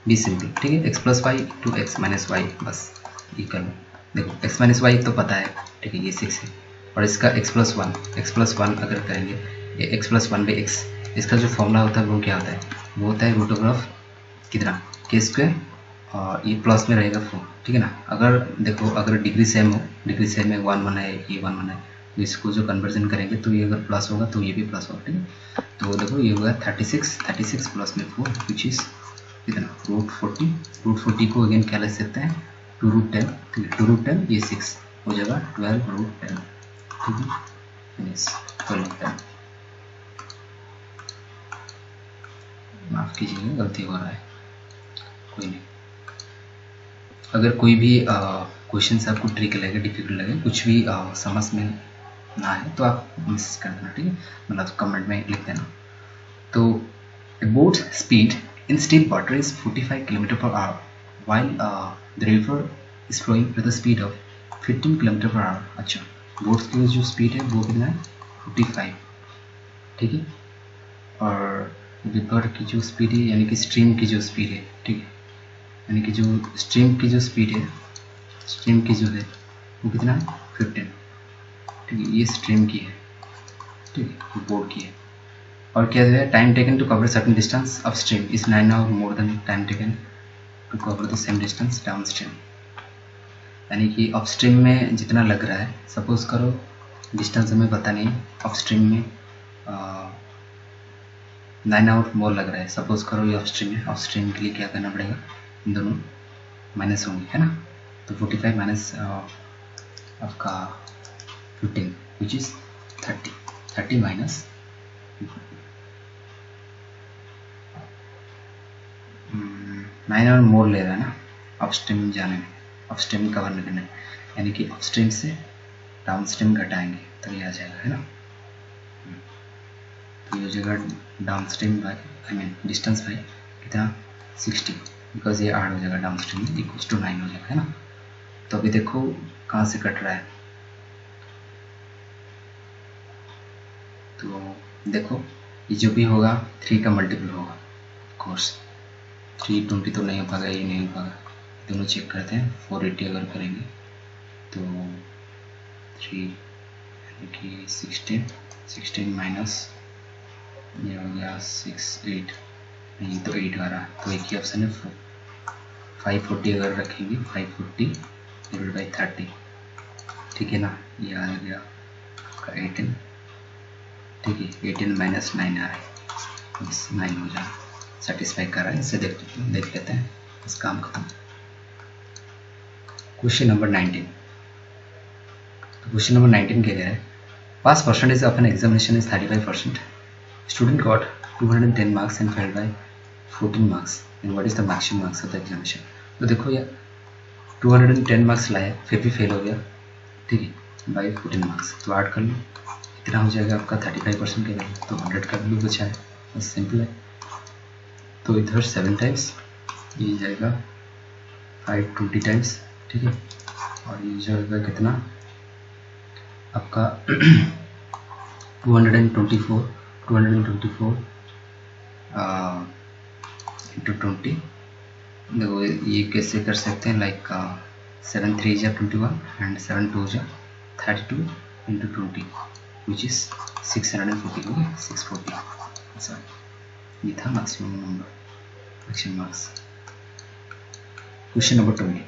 बी सिंपल, ठीक है, x plus y to x minus y, बस ये कर लो। देखो एक्स माइनस वाई तो पता है, ठीक है, ये 6 है, और इसका एक्स प्लस वन अगर करेंगे, ये एक्स प्लस 1 बाई एक्स, इसका जो फॉर्मूला होता है वो क्या होता है, वो होता है रूट ओवर ऑफ कितना, के स्क्वायर, और ये प्लस में रहेगा 4, ठीक है ना। अगर देखो अगर डिग्री सेम हो, डिग्री सेम में 1 है, ये 1 है, तो इसको जो कन्वर्जन करेंगे तो ये अगर प्लस होगा तो ये भी प्लस होगा, ठीक है। तो देखो ये होगा 36 प्लस में 4 विच इज़ कितना, रूट 40 को अगेन क्या लिख सकते हैं, 2 रूट 10, ठीक है, 2 रूट 10 ये 6 हो जाएगा 12 रूट 10, ठीक है, फिनिश 12 10। माफ़ कीजिएगा गलती हो रहा है, कोई नहीं। अगर कोई भी क्वेश्चन से आपको ट्रिक लगे, डिफिकल्ट लगे, कुछ भी समझ में ना आए तो आप मैसेज कर देना, ठीक है, मतलब कमेंट में लिख देना। तो boat speed in still water is 45 km/h while the river is flowing with a speed of 15 km/h। अच्छा, बोट की जो स्पीड है वो कितना है 45, ठीक है, और रिवर की जो स्पीड है यानी कि स्ट्रीम की जो स्पीड है, ठीक है, यानी कि जो स्ट्रीम की जो स्पीड है, स्ट्रीम की जो है वो कितना है 15, ठीक है, ये स्ट्रीम की है, ठीक है, बोट की है। और क्या है, time taken to cover certain distance up stream is 9 hour more than time taken to cover the same distance down stream, यानी कि अप स्ट्रीम में जितना लग रहा है, सपोज करो डिस्टेंस हमें पता नहीं, अप स्ट्रीम में 9 आवर मोर लग रहा है, सपोज करो ये अप स्ट्रीम है, अप स्ट्रीम के लिए क्या करना पड़ेगा, इन दोनों माइनस होंगे, है ना। तो 45 माइनस आपका 15 विच इज़ 30 माइनस 9 आवर मोर ले रहा है ना अप स्ट्रीम जाने में, अप स्ट्रीम कवर नहीं करना है, यानी कि अप स्ट्रीम से डाउन स्ट्रीम घटाएंगे तो ये आ जाएगा, है ना। तो ये हो जाएगा down stream by I mean distance by कितना 60, बिकॉज ये 8 हो जाएगा डाउन स्ट्रीम में इक्वल्स टू 9 हो जाएगा, है ना। तो अभी देखो कहाँ से कट रहा है, तो देखो ये जो भी होगा 3 का मल्टीपल होगा, कोर्स 320 तो नहीं हो पाएगा, ये नहीं हो पाएगा, दोनों चेक करते हैं। 480 अगर करेंगे तो 3 यानी कि 16 माइनस ये हो गया 6 8, नहीं तो 8 आ रहा, तो एक ही ऑप्शन है 540 अगर रखेंगे 540 डिवाइड बाई 30, ठीक है ना, ये आ गया आपका 18, ठीक है, 18 माइनस 9 आ रहा है, बस 9 हो जाए, सेटिस्फाई कर रहा है, इसे देख लेते हैं, इस काम खत्म। क्वेश्चन नंबर 19, तो क्वेश्चन नंबर 19 क्या है, pass percentage of an examination is 35%, student got 210 marks and failed by 14 marks and what is the maximum marks of the examination. तो देखो यार 210 मार्क्स लाया फिर भी फेल हो गया, ठीक है, बाई 14 मार्क्स, तो 8 कर लो, इतना हो जाएगा आपका 35% के वैल्यू, तो 100 का वैल्यू बचा है, बस सिंपल है। तो इधर 7 टाइम्स, ये जाएगा 520 टाइम्स, ठीक है, और ये जाएगा कितना आपका 224 इंटू 20। देखो ये कैसे कर सकते हैं, लाइक 7 3 जा 21 एंड 7 2 जा 32 इंटू 20 विच इज़ 640, हो गया 640। अच्छा, ये था maximum number, maximum marks. Question number 20।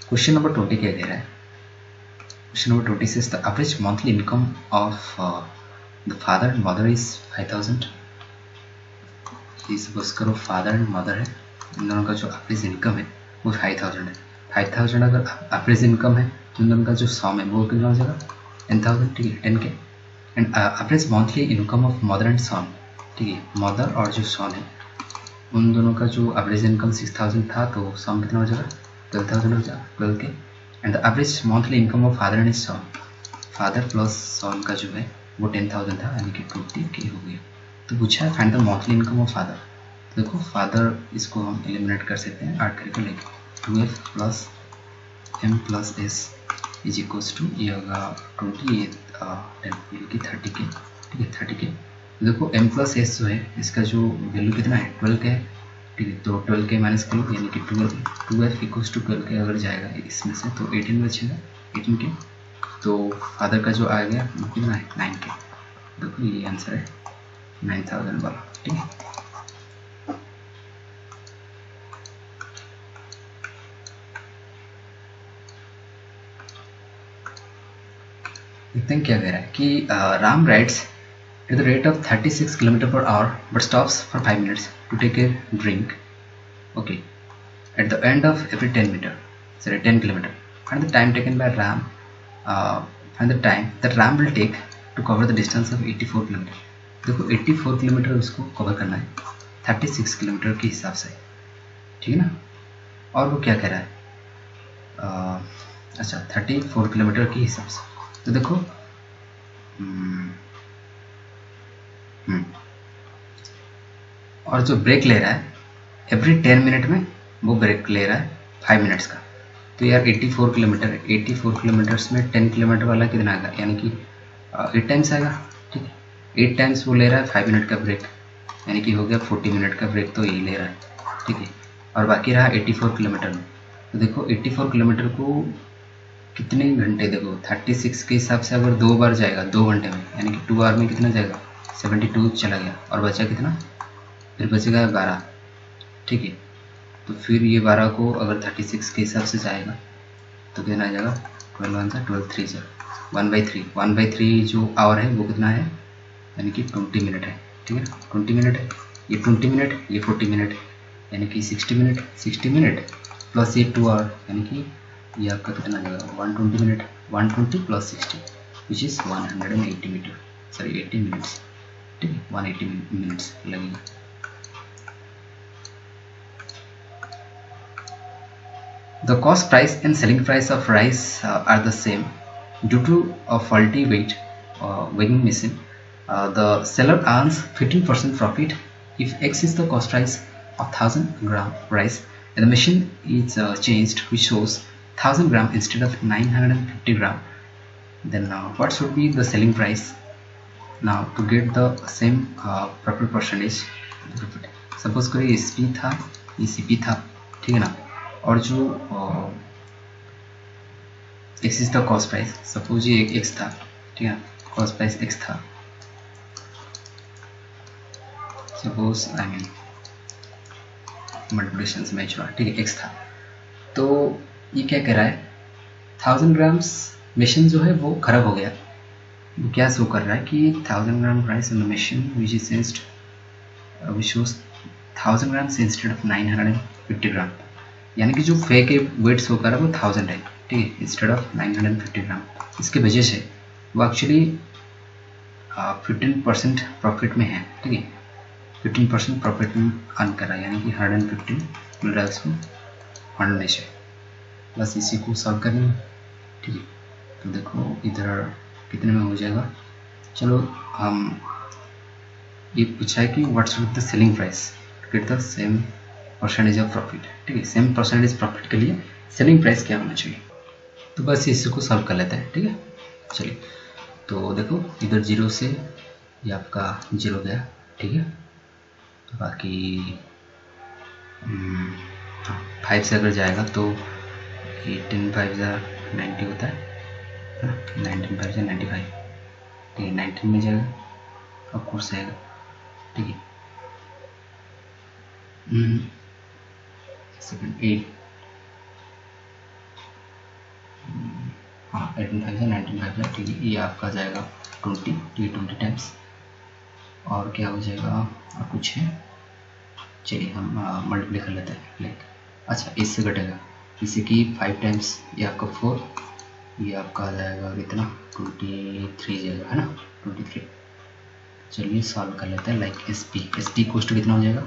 Question number 20 क्या कह रहा है? Question number 20 says the average monthly income of the father and mother is 5000। ये सपोज करो फादर एंड मदर है, इन दोनों का जो एवरेज इनकम है वो 5000 है। 5000 अगर एवरेज इनकम है तो इन दोनों का जो सम है वो कितना हो जाएगा 10000, ठीक है, 10K। And average monthly income of mother and son, ठीक है, मदर और जो सन है उन दोनों का जो एवरेज इनकम 6000 था, तो सम कितना हो जाएगा 12000 हो जाएगा, 12K। And the average monthly income of father and son, father plus son का जो है वो 10000 था, यानी कि 20K हो गया। तो पूछा है find the monthly income of father. देखो फादर इसको हम एलिमिनेट कर सकते हैं, ऐड करके लेंगे 12 plus m plus s is equals to, ये होगा 20, ये 10 की 30K, ठीक है 30K। देखो m प्लस s जो है इसका जो वैल्यू कितना है 12K है, ठीक है, तो 12K माइनस करो यानी कि 12 इक्वल्स टू 12K अगर जाएगा इसमें से तो 18 बचेगा, 18K। तो फादर का जो आ गया वो कितना है 9K। देखो ये आंसर है 9000 वाला, ठीक है। देखते हैं क्या कह रहा है कि Ram rides at the rate of 36 km per hour but stops for 5 minutes to take a drink, okay, at the end of every 10 kilometer, and the time taken by Ram, and the time that Ram will take to cover the distance of 84 km। देखो 84 kilometre उसको cover करना है 36 kilometre के हिसाब से, ठीक है ना। और वो क्या कह रहा है, अच्छा 34 किलोमीटर के हिसाब से, तो देखो और जो ब्रेक ले रहा है एवरी 10 मिनट में वो ब्रेक ले रहा है 5 मिनट्स का। तो यार 84 किलोमीटर है, 84 किलोमीटर्स में 10 किलोमीटर वाला कितना आएगा, यानी कि 8 टाइम्स आएगा, ठीक है। 8 टाइम्स वो ले रहा है 5 मिनट का ब्रेक, यानी कि हो गया 40 मिनट का ब्रेक, तो यही ले रहा है, ठीक है। और बाकी रहा 84 किलोमीटर में, तो देखो 84 किलोमीटर को कितने घंटे, देखो 36 के हिसाब से अगर 2 बार जाएगा 2 घंटे में, यानी कि 2 आवर में कितना जाएगा 72 चला गया, और बचा कितना, फिर बचेगा 12, ठीक है। तो फिर ये 12 को अगर 36 के हिसाब से जाएगा तो कितना आ जाएगा 12 1 12 3 1/3 जो आवर है वो कितना है, यानी कि 20 मिनट है, ठीक है ना। 20 मिनट है, ये 20 मिनट, ये 40 मिनट, यानी कि 60 मिनट प्लस ये 2 आवर, यानी कि ये आपका कितना आ जाएगा 120 minute, 120 plus 60 which is 180 metre, sorry 80 minutes, ठीक है, 180 मिनट्स लगेगा। The cost price and selling price of rice are the same due to a faulty weighing machine. The seller earns 15% profit if X is the cost price of 1000 gram rice and the machine is changed which shows 1000 gram instead of 950 gram. Then what should be the selling price? Now to get the same profit percentage, suppose करिए SP था, ये CP था, ठीक है ना, और जो x is the cost price, suppose ये x था, ठीक है, कॉस्ट प्राइस x था, सपोज आई मीन मल्टीप्लिकेशन से मैच हुआ, ठीक है, x था। तो ये क्या कह रहा है 1000 ग्राम्स मशीन जो है वो खराब हो गया, वो क्या शो कर रहा है कि 1000 gram rice in the machine which is sensed which shows 1000 grams instead of 950 gram, यानी कि जो फेक वेट शो कर रहा है वो 1000 है, ठीक है, इंस्टेड ऑफ 950 ग्राम। इसके वजह से वो एक्चुअली 15% प्रॉफिट में है, ठीक है, 15% प्रॉफिट में अर्न कर रहा है, यानी कि 115 मिल रहा है उसको 100 में से। बस इसी को सॉल्व करना है, ठीक है। तो देखो इधर कितने में हो जाएगा। चलो हम ये पूछा है कि what's the selling price get the same percentage of profit. ठीक है, सेम परसेंटेज प्रॉफिट के लिए सेलिंग प्राइस क्या होना चाहिए। तो बस इसी को सॉल्व कर लेते हैं। ठीक है, चलिए। तो देखो इधर 0 से ये आपका 0 गया। ठीक है, बाकी 5 से अगर जाएगा तो 18 5 90 होता है ना, 19 5 95। ठीक है, 19 में जाएगा, ऑफ कोर्स आएगा। ठीक है, सेकंड 8, हाँ 18 5 19 5। ठीक है, ये आपका जाएगा 20। ठीक है, 20 टाइम्स। और क्या हो जाएगा, और कुछ है, चलिए हम मल्टीप्लाई कर लेते हैं। लाइक अच्छा, इससे घटेगा, जैसे कि 5 टाइम्स ये आपका 4, ये आपका आ जाएगा कितना 23 जाएगा, है ना 23। चलिए सॉल्व कर लेते हैं। लाइक एस पी कोस्ट कितना हो जाएगा,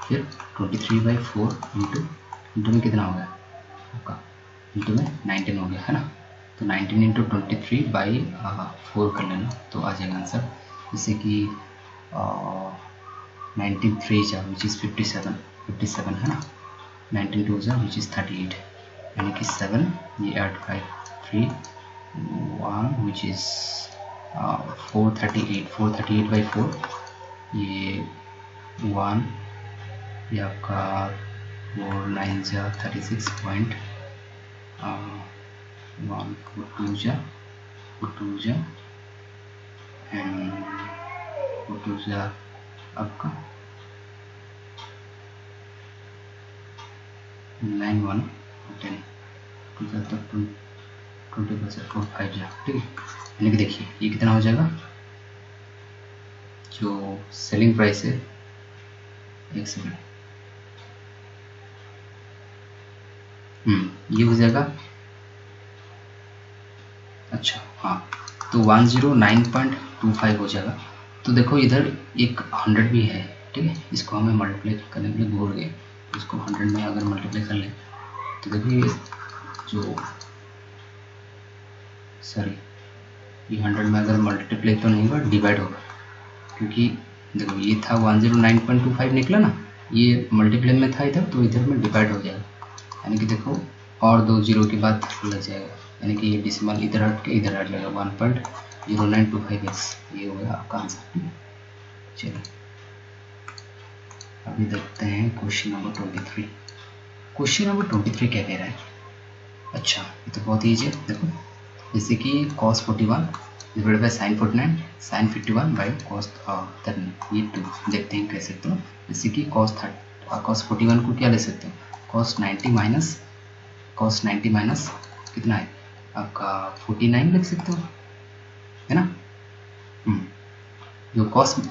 फिर 23/4 इंटू में कितना हो गया आपका, इंटू में 19 हो गया, है ना। तो 19 इंटू 23/4 कर लेना तो आ जाएगा आंसर। जैसे कि 19 3 जा विच इज़ 57 है ना, 19 2 जा विच इज़ 38, यानी कि 7 ये 8 5 3 1 विच इज़ 438/4 ये 1, ये आपका 4 9 जा 36 पॉइंट 1 4 2 जा एंड 4 2 जा आपका 9 1 10 2 जा तक 20/4 5 जा। ठीक है, यानी कि देखिए ये कितना हो जाएगा, जो सेलिंग प्राइस है, एक सेकेंड, ये हो जाएगा। अच्छा हाँ, तो 109.25 हो जाएगा। तो देखो इधर एक 100 भी है। ठीक है, इसको हमें मल्टीप्लाई करने के लिए भूल गए, इसको 100 में अगर मल्टीप्लाई कर लें तो देखो ये जो सॉरी ये 100 में अगर मल्टीप्लाई तो नहीं होगा, डिवाइड होगा, क्योंकि देखो ये था 109.25 निकला ना, ये मल्टीप्लाई में था इधर, तो इधर में डिवाइड हो जाएगा, यानी कि देखो और 2 जीरो के बाद लग जाएगा, यानी कि ये डिसिमल इधर हट के इधर हट जाएगा 1.0925x। ये हो गया आपका आंसर। चलिए अभी देखते हैं क्वेश्चन नंबर 23। क्वेश्चन नंबर 23 क्या कह रहा है। अच्छा ये तो बहुत ईजी है। देखो जैसे कि cos 41 divide by sin 49 sin 51 by cos 13, ये 2 देखते हैं कैसे। तो जैसे कि cos 41 को क्या ले सकते हो, cos 90 माइनस कितना है आपका 49 लिख सकते हो, है ना। जो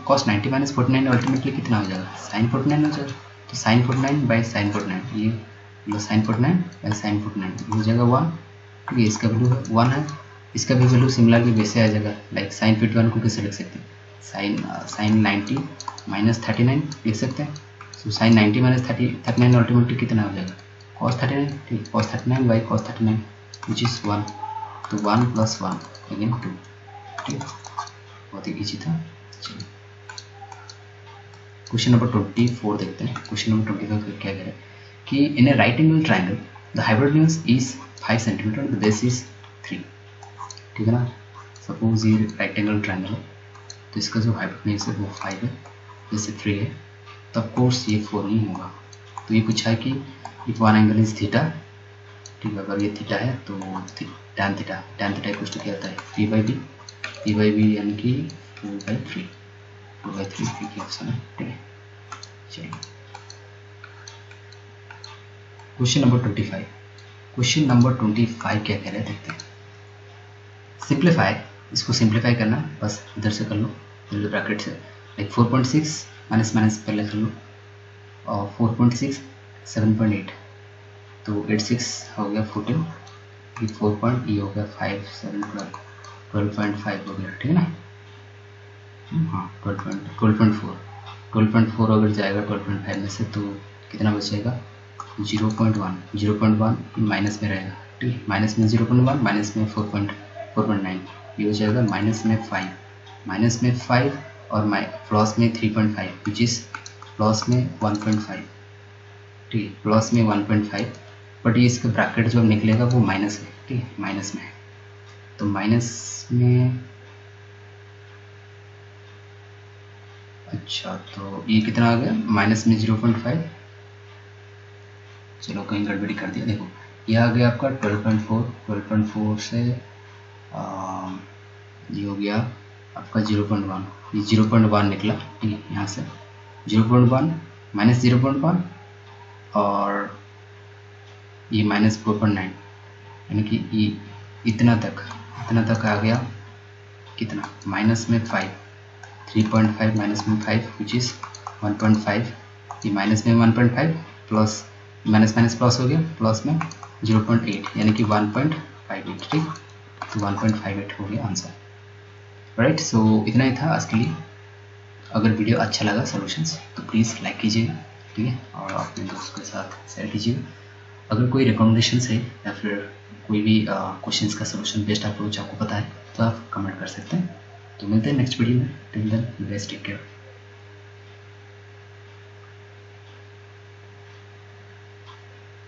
cos 90 माइनस 49 अल्टीमेटली कितना हो जाएगा, sin 49 हो जाएगा। तो sin 49 बाई sin 49, ये मतलब sin 49 बाई sin 49 हो जाएगा 1। ठीक है, इसका वैल्यू 1 है, इसका भी वैल्यू सिमिलरली वैसे आ जाएगा। लाइक sin 51 को कैसे लिख सकते हैं, sin 90 माइनस 39 लिख सकते हैं। तो sin 90 माइनस 39 अल्टीमेटली कितना हो जाएगा, cos 39। ठीक, cos 39 by cos 39 which is 1, तो 1 + 1 अगेन 2। ठीक, बहुत ही ईजी था। चलिए क्वेश्चन नंबर 24 देखते हैं। क्वेश्चन नंबर 25 क्या कह रहा है कि in a right angle triangle the hypotenuse is 5 centimetre, the base is 3। ठीक है ना, सपोज ये राइट एंगल ट्राइंगल है, तो इसका जो हाइपोटेन्यूज है वो 5 है, जैसे 3 है, तो ऑफ कोर्स ये 4 नहीं होगा। तो ये पूछा है कि if one angle is theta, ठीक है, अगर ये थीटा है तो tan थीटा इक्वल्स टू क्या होता है 3/b, यानी कि 2/3 की ऑप्शन है। ठीक है, चलिए क्वेश्चन नंबर 25। क्वेश्चन नंबर 25 क्या कह रहे हैं देखते हैं। सिंप्लीफाई, इसको सिंप्लीफाई करना बस इधर से कर लो ब्रैकेट से, लाइक 4.6 माइनस पहले कर लो, और 4.6 7.8, तो 86 हो गया 14, ये 4 पॉइंट ये हो गया 5 7 12.5 हो गया। ठीक है ना, हाँ 12.4 अगर जाएगा 12.5 में से तो कितना बचेगा 0.1 माइनस में रहेगा। ठीक है, माइनस में 0.1 माइनस में 4.5 4.9, ये हो जाएगा माइनस में 5, माइनस में 5 और प्लस में 3.5 विच इज़ प्लस में 1.5, ठीक है, प्लस में 1.5, बट ये इसका ब्रैकेट जो निकलेगा वो माइनस में, ठीक है, माइनस में है। तो माइनस में, अच्छा तो ये कितना आ गया माइनस में 0.5, चलो कहीं गड़बड़ी कर दिया, देखो ये आ गया आपका 12.4, 12.4 से ये हो गया आपका 0.1, ये 0.1 निकला, ठीक है, यहाँ से 0.1 माइनस 0.1 और ये माइनस 4.9, यानी कि ये इतना तक आ गया, कितना माइनस में 5, 3.5 माइनस में 5 विच इज़ 1.5, ये माइनस में 1.5 प्लस माइनस माइनस प्लस हो गया, प्लस में 0.8 यानी कि 1.58, ठीक, तो 1.58 हो गया आंसर, राइट। सो इतना ही था आज के लिए। अगर वीडियो अच्छा लगा सॉल्यूशंस तो प्लीज़ लाइक कीजिएगा, ठीक है, और अपने दोस्तों के साथ शेयर कीजिएगा। अगर कोई रिकमेंडेशंस है या फिर कोई भी क्वेश्चंस का सॉल्यूशन बेस्ट अप्रोच आपको पता है तो आप कमेंट कर सकते हैं। तो मिलते हैं नेक्स्ट वीडियो में, till then best take care.